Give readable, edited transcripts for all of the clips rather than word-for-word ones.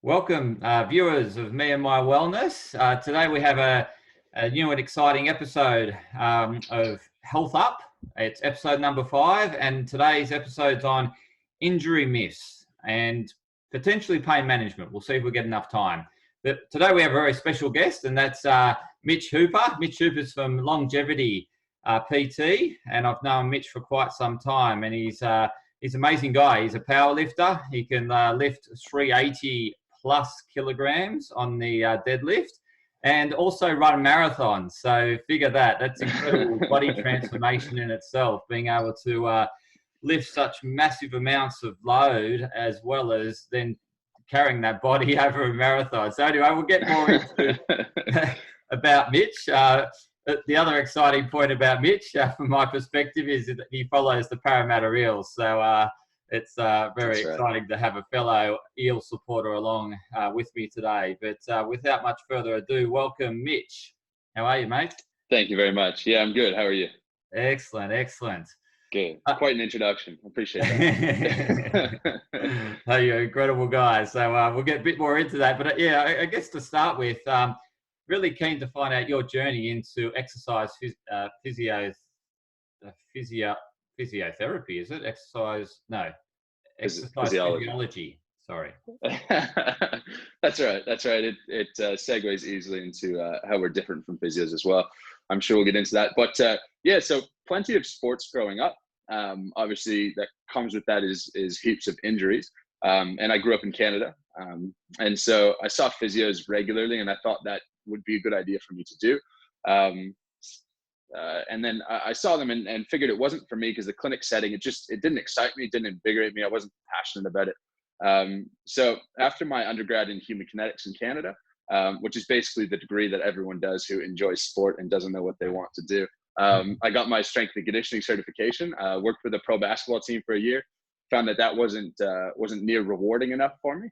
Welcome, viewers of Me and My Wellness. Today we have a new and exciting episode of Health Up. It's episode number 5, and today's episode's on injury myths and potentially pain management. We'll see if we get enough time. But today we have a very special guest, and that's Mitch Hooper. Mitch Hooper's from Longevity PT, and I've known Mitch for quite some time, and he's an amazing guy. He's a power lifter. He can lift 380 plus kilograms on the deadlift, and also run marathons. So figure that. That's incredible body transformation in itself, being able to lift such massive amounts of load as well as then carrying that body over a marathon. So anyway, we'll get more into about Mitch. The other exciting point about Mitch, from my perspective, is that he follows the Parramatta Eels. So it's very exciting to have a fellow eel supporter along with me today. But without much further ado, welcome, Mitch. How are you, mate? Thank you very much. Yeah, I'm good. How are you? Excellent, excellent. Good. Quite an introduction. Appreciate that. Oh, you're an incredible guy. So we'll get a bit more into that. But yeah, I guess to start with, really keen to find out your journey into exercise physiotherapy. Is it exercise? No, exercise physiology. Sorry. That's right. It segues easily into how we're different from physios as well. I'm sure we'll get into that. But yeah, so plenty of sports growing up. Obviously, that comes with that is heaps of injuries. And I grew up in Canada, and so I saw physios regularly, and I thought that would be a good idea for me to do. And then I saw them and figured it wasn't for me because the clinic setting, it didn't excite me, it didn't invigorate me. I wasn't passionate about it. So after my undergrad in human kinetics in Canada, which is basically the degree that everyone does who enjoys sport and doesn't know what they want to do, I got my strength and conditioning certification, worked with a pro basketball team for a year, found that wasn't near rewarding enough for me.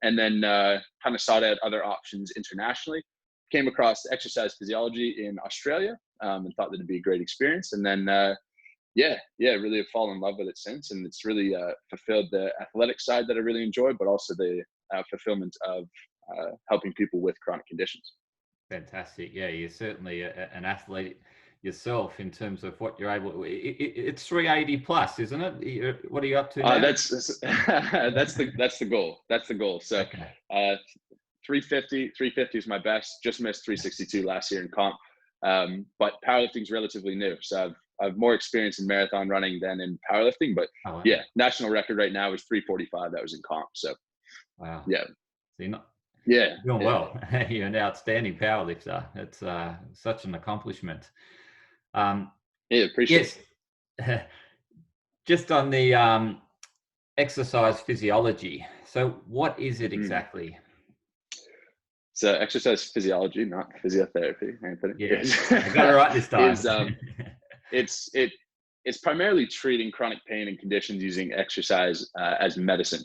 And then kind of sought out other options internationally. Came across exercise physiology in Australia, and thought that it'd be a great experience. And then, really have fallen in love with it since. And it's really fulfilled the athletic side that I really enjoy, but also the fulfillment of helping people with chronic conditions. Fantastic. Yeah, you're certainly an athlete yourself in terms of what you're able to. It's 380 plus, isn't it? What are you up to now? That's the goal. That's the goal. So. Okay. 350 is my best. Just missed 362 last year in comp. But powerlifting is relatively new. So I've more experience in marathon running than in powerlifting. But yeah, national record right now is 345. That was in comp. So wow. Yeah. So you're doing well. You're an outstanding powerlifter. It's such an accomplishment. Appreciate it. Just on the exercise physiology. So what is it exactly? So exercise physiology, not physiotherapy, Anthony. Yes, I got it right this time. It's primarily treating chronic pain and conditions using exercise as medicine.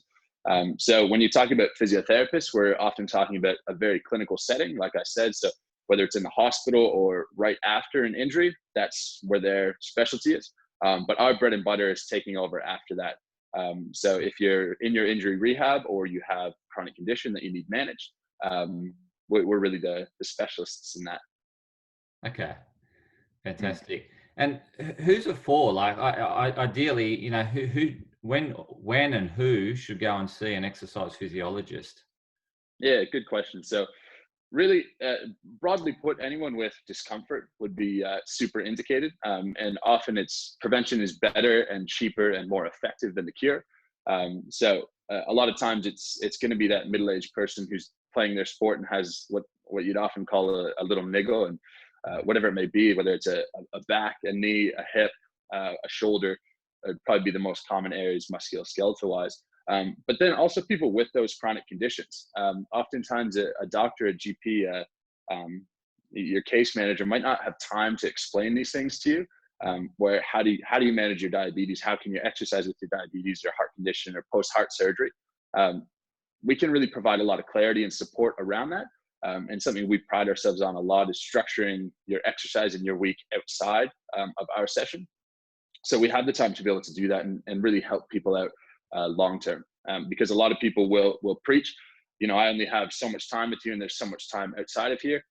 So when you talk about physiotherapists, we're often talking about a very clinical setting, like I said. So whether it's in the hospital or right after an injury, that's where their specialty is. But our bread and butter is taking over after that. So if you're in your injury rehab or you have chronic condition that you need managed, we're really the specialists in that. Okay, fantastic. And who's it for? Like, ideally, who, when, and who should go and see an exercise physiologist? Yeah, good question. So, really, broadly put, anyone with discomfort would be super indicated. And often prevention is better and cheaper and more effective than the cure. So a lot of times it's going to be that middle-aged person who's playing their sport and has what you'd often call a little niggle, and whatever it may be, whether it's a back, a knee, a hip, a shoulder, would probably be the most common areas musculoskeletal wise. But then also people with those chronic conditions. Oftentimes a doctor, a GP, your case manager might not have time to explain these things to you. Where how do you manage your diabetes? How can you exercise with your diabetes, your heart condition, or post-heart surgery? We can really provide a lot of clarity and support around that. And something we pride ourselves on a lot is structuring your exercise in your week outside of our session. So we have the time to be able to do that and really help people out long term. Because a lot of people will preach, I only have so much time with you, and there's so much time outside of here.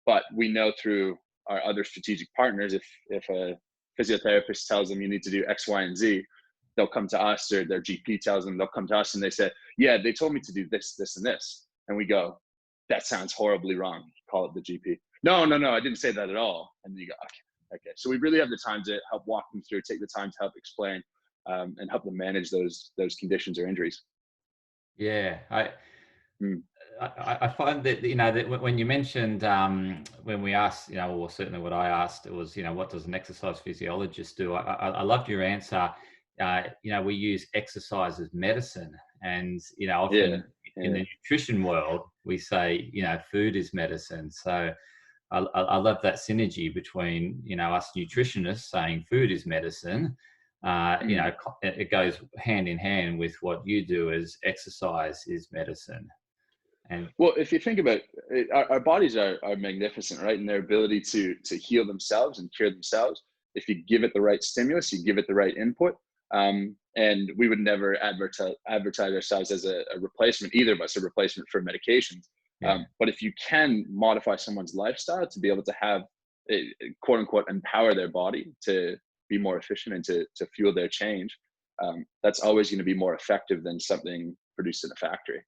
But we know through our other strategic partners, if a physiotherapist tells them you need to do X, Y, and Z, they'll come to us, or their GP tells them, they'll come to us and they say, yeah, they told me to do this, this, and this. And we go, that sounds horribly wrong. Call it the GP. No, I didn't say that at all. And then you go, okay. So we really have the time to help walk them through, take the time to help explain, and help them manage those conditions or injuries. Yeah, I find that, that when you mentioned, when we asked, or certainly what I asked, it was, what does an exercise physiologist do? I loved your answer. We use exercise as medicine, and, often in the nutrition world, we say, food is medicine. So I love that synergy between, us nutritionists saying food is medicine. It goes hand in hand with what you do as exercise is medicine. And well, if you think about it, our bodies are magnificent, right? And their ability to heal themselves and cure themselves. If you give it the right stimulus, you give it the right input. And we would never advertise ourselves as a replacement, either of us, a replacement for medications. Yeah. But if you can modify someone's lifestyle to be able to have, quote unquote, empower their body to be more efficient and to fuel their change, that's always going to be more effective than something produced in a factory.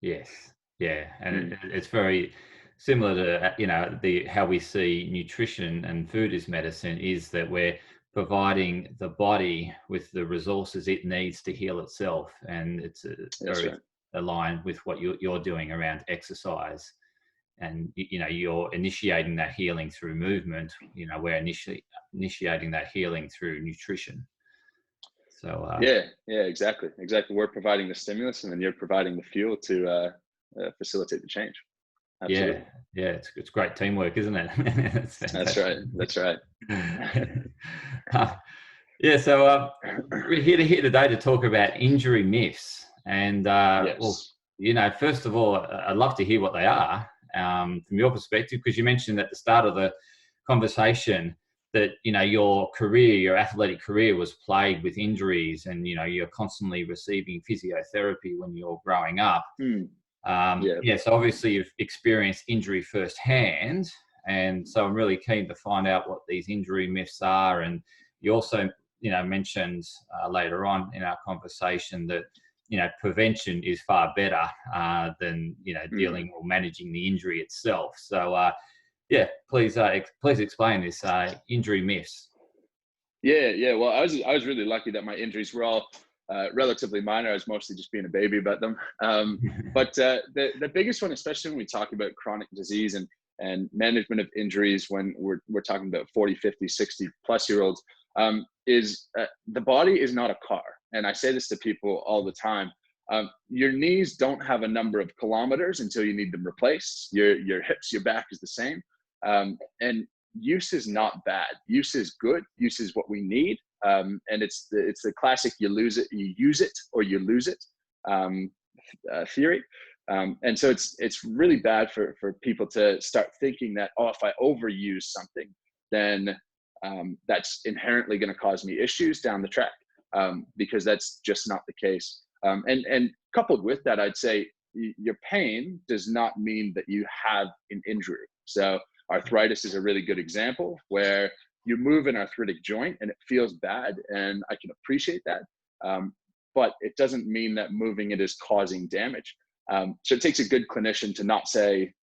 Yes. Yeah. And it's very similar to, how we see nutrition and food as medicine, is that we're providing the body with the resources it needs to heal itself. And it's very aligned with what you're doing around exercise. And, you're initiating that healing through movement. We're initiating that healing through nutrition. So yeah, exactly. We're providing the stimulus, and then you're providing the fuel to facilitate the change. Absolutely. Yeah, it's great teamwork, isn't it? That's right. Yeah, so we're here today to talk about injury myths. And Yes. well, first of all, I'd love to hear what they are from your perspective, because you mentioned at the start of the conversation that your athletic career was plagued with injuries, and you're constantly receiving physiotherapy when you're growing up. So obviously you've experienced injury firsthand, and so I'm really keen to find out what these injury myths are. And you also mentioned later on in our conversation that prevention is far better than dealing or managing the injury itself. So please explain this injury myths. Yeah. Well, I was really lucky that my injuries were all relatively minor. I was mostly just being a baby about them. But the biggest one, especially when we talk about chronic disease and management of injuries, when we're talking about 40, 50, 60 plus year olds, is the body is not a car. And I say this to people all the time. Your knees don't have a number of kilometers until you need them replaced. Your hips, your back is the same. And use is not bad. Use is good. Use is what we need. And it's the classic you use it or you lose it theory. And so it's really bad for people to start thinking that, if I overuse something, then that's inherently going to cause me issues down the track, because that's just not the case. And coupled with that, I'd say your pain does not mean that you have an injury. So arthritis is a really good example, where you move an arthritic joint and it feels bad, and I can appreciate that. But it doesn't mean that moving it is causing damage. So it takes a good clinician to not say,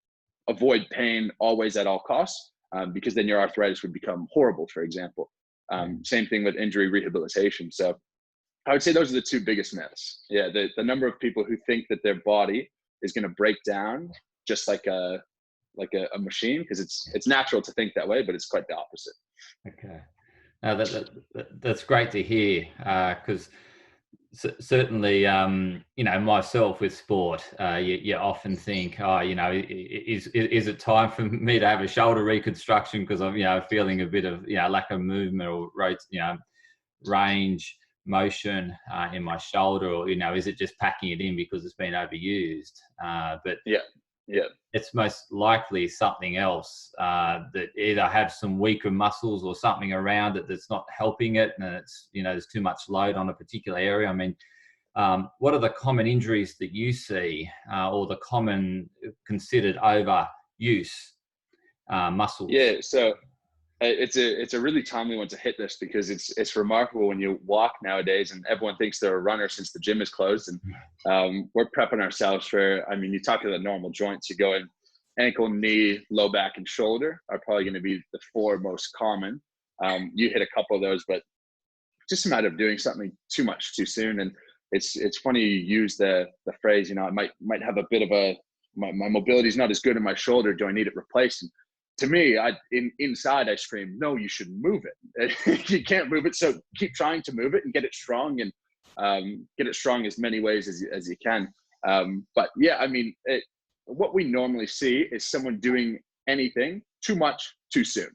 avoid pain always at all costs, because then your arthritis would become horrible, for example. Same thing with injury rehabilitation. So I would say those are the two biggest myths. Yeah, the number of people who think that their body is going to break down just like a machine, because it's natural to think that way, but it's quite the opposite. Okay, that's great to hear, because certainly, myself with sport, you often think, is it time for me to have a shoulder reconstruction because I'm, feeling a bit of, lack of movement or range motion in my shoulder, or, is it just packing it in because it's been overused? But Yeah. it's most likely something else, that either have some weaker muscles or something around it that's not helping it, and it's, there's too much load on a particular area. I mean, what are the common injuries that you see, or the common considered overuse muscles? Yeah. So it's a really timely one to hit this, because it's remarkable when you walk nowadays and everyone thinks they're a runner since the gym is closed, and we're prepping ourselves for, I mean, you talk to the normal joints, you go in ankle, knee, low back, and shoulder are probably going to be the four most common. You hit a couple of those, but just a matter of doing something too much too soon. And it's funny you use the phrase, I might have a bit of my mobility is not as good in my shoulder. Do I need it replaced? And to me, inside I scream, no, you should move it. You can't move it, so keep trying to move it and get it strong, and get it strong as many ways as you can. But yeah, I mean, what we normally see is someone doing anything too much too soon.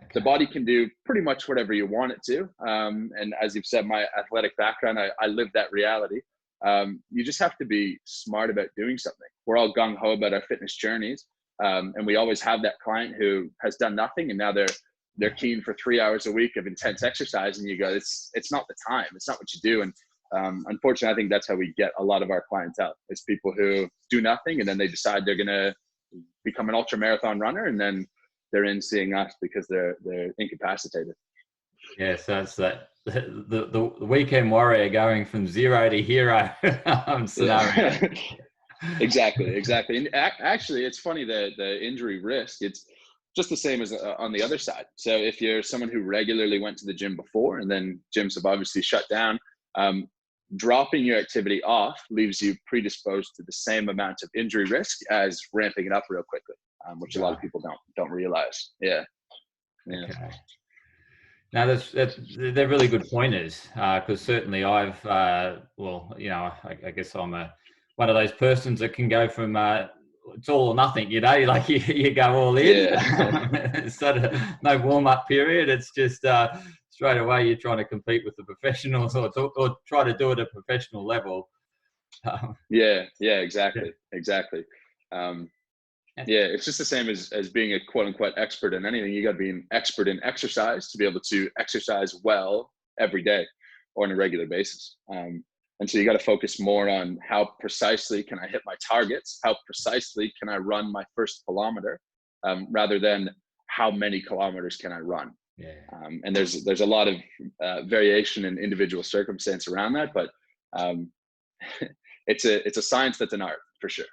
Okay. The body can do pretty much whatever you want it to. And as you've said, my athletic background, I live that reality. You just have to be smart about doing something. We're all gung-ho about our fitness journeys. And we always have that client who has done nothing, and now they're keen for 3 hours a week of intense exercise, and you go, it's not the time, it's not what you do. And unfortunately, I think that's how we get a lot of our clientele. It's people who do nothing, and then they decide they're gonna become an ultra marathon runner, and then they're in seeing us because they're incapacitated. Yeah, so it's that the weekend warrior going from zero to hero scenario. Yeah. Exactly. And actually, it's funny that the injury risk, it's just the same as on the other side. So if you're someone who regularly went to the gym before, and then gyms have obviously shut down, dropping your activity off leaves you predisposed to the same amount of injury risk as ramping it up real quickly, which a lot of people don't realize. Yeah. Okay. Now, they're really good pointers, because certainly I've, I guess I'm one of those persons that can go from it's all or nothing, like you go all in. Yeah. Sort of no warm-up period. It's just straight away you're trying to compete with the professionals, or try to do it at a professional level. Yeah, exactly. Yeah, it's just the same as being a quote unquote expert in anything. You got to be an expert in exercise to be able to exercise well every day or on a regular basis. And so you got to focus more on how precisely can I hit my targets? How precisely can I run my first kilometer, rather than how many kilometers can I run? Yeah. And there's a lot of variation in individual circumstance around that, but it's a science that's an art for sure.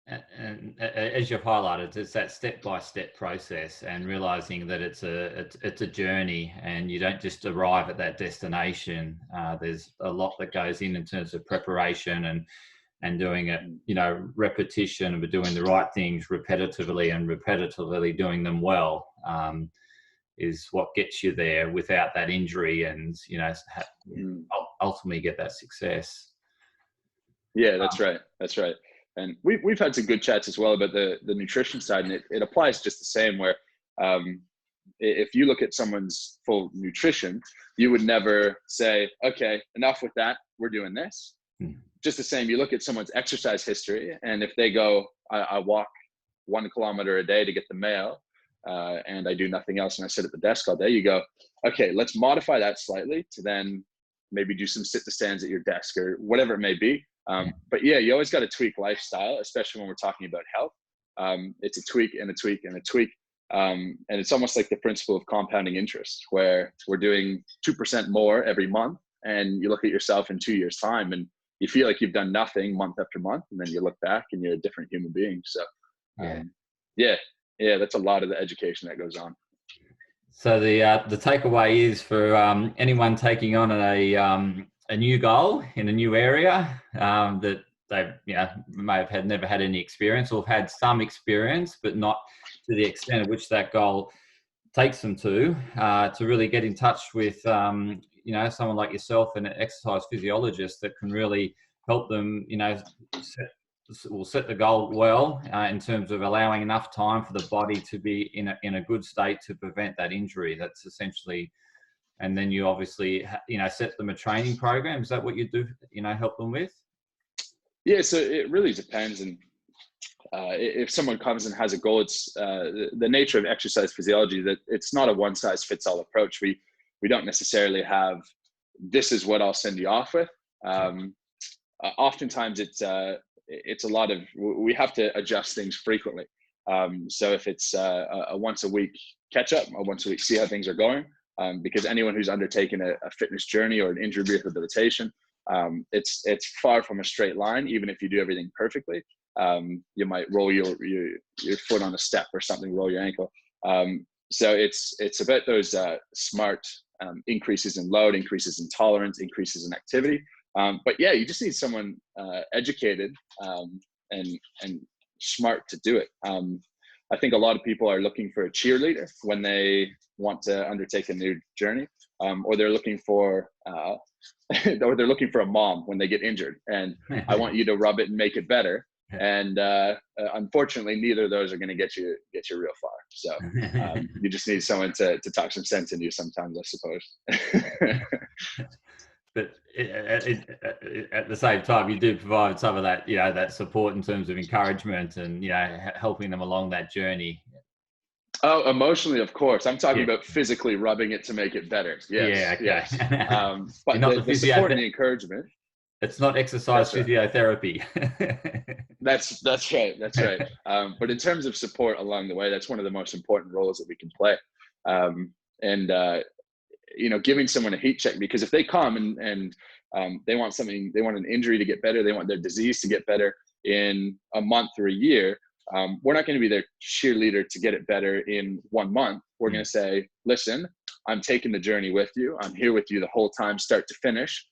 And as you've highlighted, it's that step-by-step process, and realizing that it's a journey, and you don't just arrive at that destination. There's a lot that goes in terms of preparation and doing it, repetition of doing the right things repetitively doing them well, is what gets you there without that injury, and ultimately get that success. Yeah, that's right. And we've had some good chats as well about the nutrition side, and it applies just the same, where if you look at someone's full nutrition, you would never say, okay, enough with that, we're doing this. Just the same, you look at someone's exercise history, and if they go, I walk 1 kilometer a day to get the mail, and I do nothing else, and I sit at the desk all day, you go, okay, let's modify that slightly to then maybe do some sit to stands at your desk or whatever it may be. But yeah, you always got to tweak lifestyle, especially when we're talking about health. It's a tweak and a tweak and a tweak. And it's almost like the principle of compounding interest, where we're doing 2% more every month, and you look at yourself in 2 years' time, and you feel like you've done nothing month after month, and then you look back and you're a different human being. So yeah, that's a lot of the education that goes on. So the takeaway is for anyone taking on a new goal in a new area, that they may have never had any experience, or have had some experience, but not to the extent of which that goal takes them to really get in touch with someone like yourself, and an exercise physiologist that can really help them set the goal well, in terms of allowing enough time for the body to be in a good state to prevent that injury. That's essentially. And then you obviously, set them a training program. Is that what you do, help them with? Yeah, so it really depends. And if someone comes and has a goal, it's the nature of exercise physiology that it's not a one size fits all approach. We don't necessarily have, this is what I'll send you off with. Oftentimes it's a lot of, we have to adjust things frequently. So if it's a once a week catch up, or once a week, see how things are going. Because anyone who's undertaken a fitness journey or an injury rehabilitation, it's far from a straight line. Even if you do everything perfectly, you might roll your foot on a step or something, roll your ankle. So it's about those smart increases in load, increases in tolerance, increases in activity. But yeah, you just need someone educated and smart to do it. I think a lot of people are looking for a cheerleader when they want to undertake a new journey, or they're looking for a mom when they get injured, and I want you to rub it and make it better. And unfortunately, neither of those are going to get you real far. So you just need someone to talk some sense into you sometimes, I suppose. But at the same time, you do provide some of that, that support in terms of encouragement and, helping them along that journey. Oh, emotionally, of course. I'm talking about physically rubbing it to make it better. Yes, yeah, okay. Yes. But the support and the encouragement. It's not exercise physiotherapy. That's right. That's right. But in terms of support along the way, that's one of the most important roles that we can play. Giving someone a heat check, because if they come and they want something, they want an injury to get better, they want their disease to get better in a month or a year, we're not going to be their cheerleader to get it better in 1 month. We're going to say, listen, I'm taking the journey with you. I'm here with you the whole time, start to finish.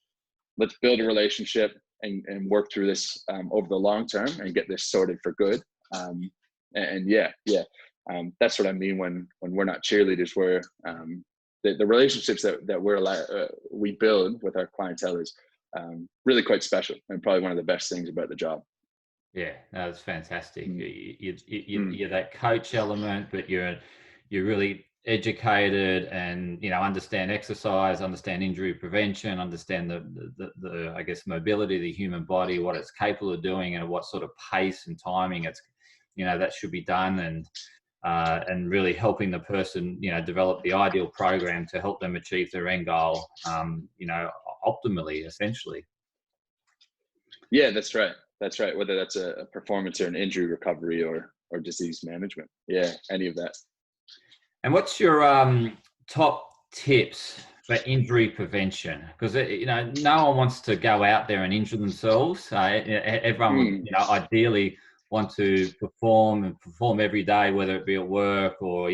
Let's build a relationship and work through this over the long term and get this sorted for good. That's what I mean when we're not cheerleaders. We're the relationships that we build with our clientele is really quite special, and probably one of the best things about the job. Yeah, no, that's fantastic. You're that coach element, but you're really educated and understand exercise, understand injury prevention, understand the I guess mobility of the human body, what it's capable of doing, and what sort of pace and timing it's that should be done, and really helping the person develop the ideal program to help them achieve their end goal optimally, essentially. Yeah, that's right. That's right. Whether that's a performance or an injury recovery or disease management. Yeah, any of that. And what's your top tips for injury prevention? Because no one wants to go out there and injure themselves. Everyone would, ideally want to perform every day, whether it be at work or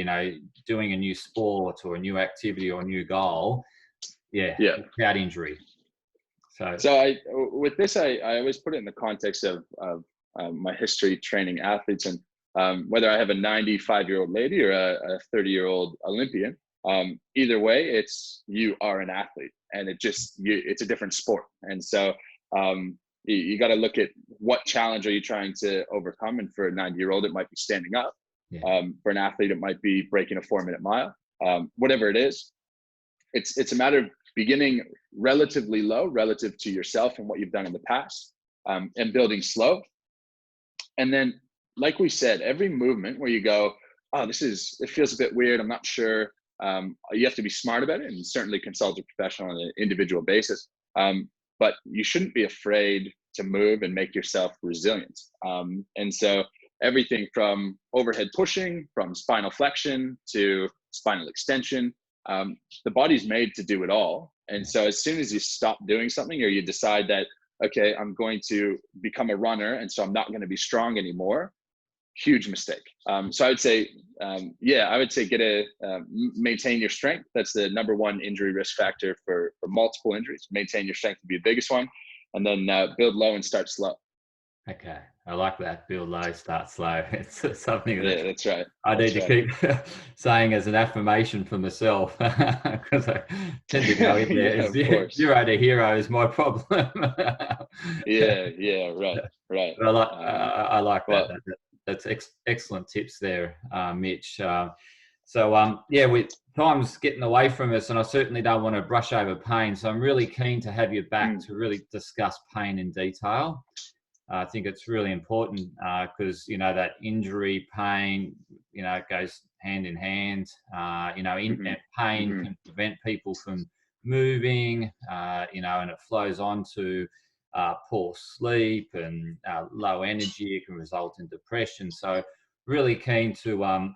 doing a new sport or a new activity or a new goal. Yeah. Without injury. So I always put it in the context of my history training athletes, and whether I have a 95-year-old lady or a 30-year-old Olympian, either way, you are an athlete, and it's a different sport. And so you got to look at what challenge are you trying to overcome. And for a 90-year-old, it might be standing up. For an athlete, it might be breaking a 4-minute mile. Whatever it is, it's a matter of beginning relatively low relative to yourself and what you've done in the past, and building slow. And then, like we said, every movement where you go, oh, it feels a bit weird, I'm not sure, you have to be smart about it and certainly consult a professional on an individual basis. But you shouldn't be afraid to move and make yourself resilient. And so everything from overhead pushing, from spinal flexion to spinal extension, the body's made to do it all. And so as soon as you stop doing something, or you decide that, okay, I'm going to become a runner, and so I'm not going to be strong anymore, huge mistake. So I would say, maintain your strength. That's the number one injury risk factor for multiple injuries. Maintain your strength would be the biggest one. And then build low and start slow. Okay. I like that. Build low, start slow. It's something that that's right. I need to keep saying as an affirmation for myself, because I tend to go in there. Zero to hero is my problem. Right. I like that. That's excellent tips there, Mitch. With time's getting away from us, and I certainly don't want to brush over pain. So I'm really keen to have you back to really discuss pain in detail. I think it's really important because, that injury, pain, it goes hand in hand. And pain can prevent people from moving, and it flows on to poor sleep and low energy. It can result in depression. So really keen to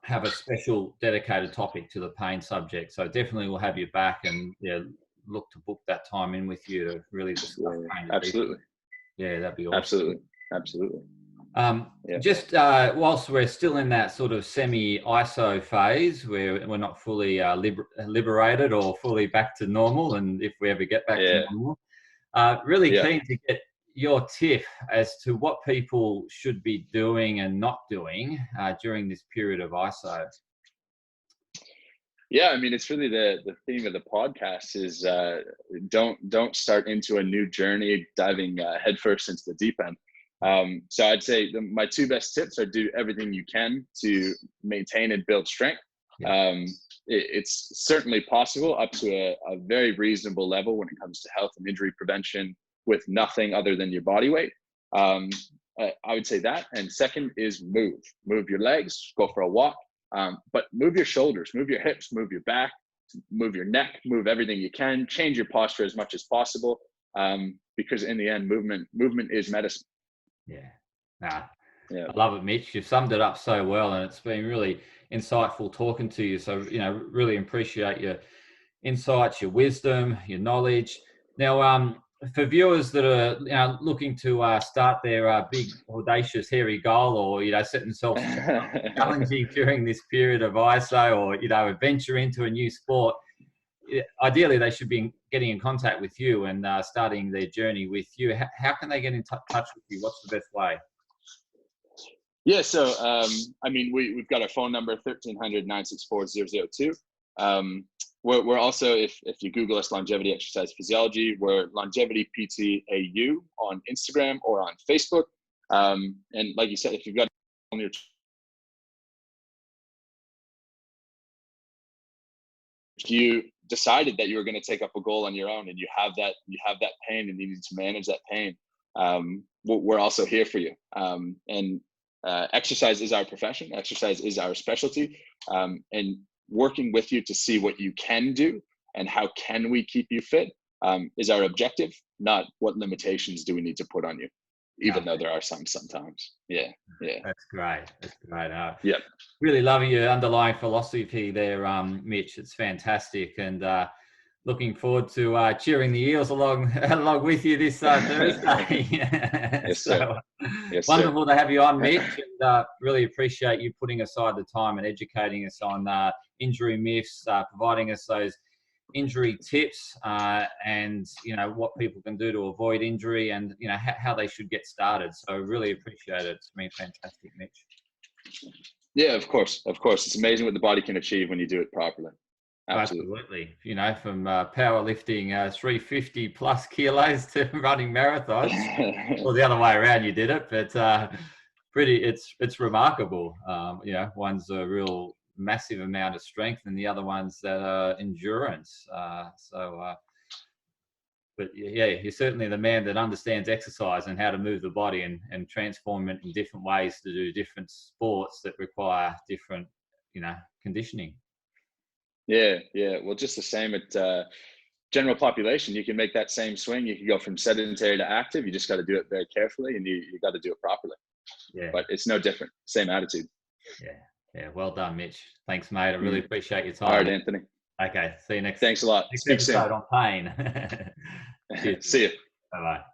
have a special dedicated topic to the pain subject. So definitely we'll have you back and look to book that time in with you to really discuss pain. Absolutely. Yeah, that'd be awesome. Absolutely. Just whilst we're still in that sort of semi-ISO phase where we're not fully liberated or fully back to normal, and if we ever get back to normal, really keen to get your tip as to what people should be doing and not doing during this period of ISO. Yeah, I mean, it's really the theme of the podcast is don't start into a new journey diving headfirst into the deep end. So I'd say my two best tips are do everything you can to maintain and build strength. It's certainly possible up to a very reasonable level when it comes to health and injury prevention with nothing other than your body weight. I would say that. And second is move your legs, go for a walk. But move your shoulders, move your hips, move your back, move your neck, move everything you can, change your posture as much as possible. Because in the end, movement is medicine. I love it, Mitch. You've summed it up so well, and it's been really insightful talking to you. So, really appreciate your insights, your wisdom, your knowledge. Now, for viewers that are looking to start their big, audacious, hairy goal, or set themselves challenging during this period of ISO, or venture into a new sport, ideally they should be getting in contact with you and starting their journey with you. How can they get in touch with you? What's the best way? Yeah, so I mean, we've got our phone number 1300-964-002. We're also, if you Google us, Longevity Exercise Physiology, we're Longevity PT AU on Instagram or on Facebook. And like you said, if you've got on your you decided that you were going to take up a goal on your own and you have that pain and you need to manage that pain, we're also here for you. And exercise is our profession. Exercise is our specialty. And working with you to see what you can do and how can we keep you fit is our objective, not what limitations do we need to put on you, even though there are some sometimes. Yeah. That's great. Really loving your underlying philosophy there, Mitch. It's fantastic, and looking forward to cheering the Eels along with you this Thursday. Yes, sir. Wonderful to have you on, Mitch, and really appreciate you putting aside the time and educating us on injury myths, providing us those injury tips, and what people can do to avoid injury, and how they should get started. So really appreciate it. It's been fantastic, Mitch. Yeah, of course. It's amazing what the body can achieve when you do it properly. Absolutely. From powerlifting 350 plus kilos to running marathons. Well, the other way around you did it, but it's remarkable. One's a real massive amount of strength and the other one's endurance. But you're certainly the man that understands exercise and how to move the body and transform it in different ways to do different sports that require different, conditioning. Yeah. Well, just the same at general population. You can make that same swing. You can go from sedentary to active. You just got to do it very carefully, and you got to do it properly. Yeah. But it's no different. Same attitude. Yeah. Well done, Mitch. Thanks, mate. I really appreciate your time. All right, Anthony. Okay. See you next. Thanks a lot. Next episode on pain. See you. Bye-bye.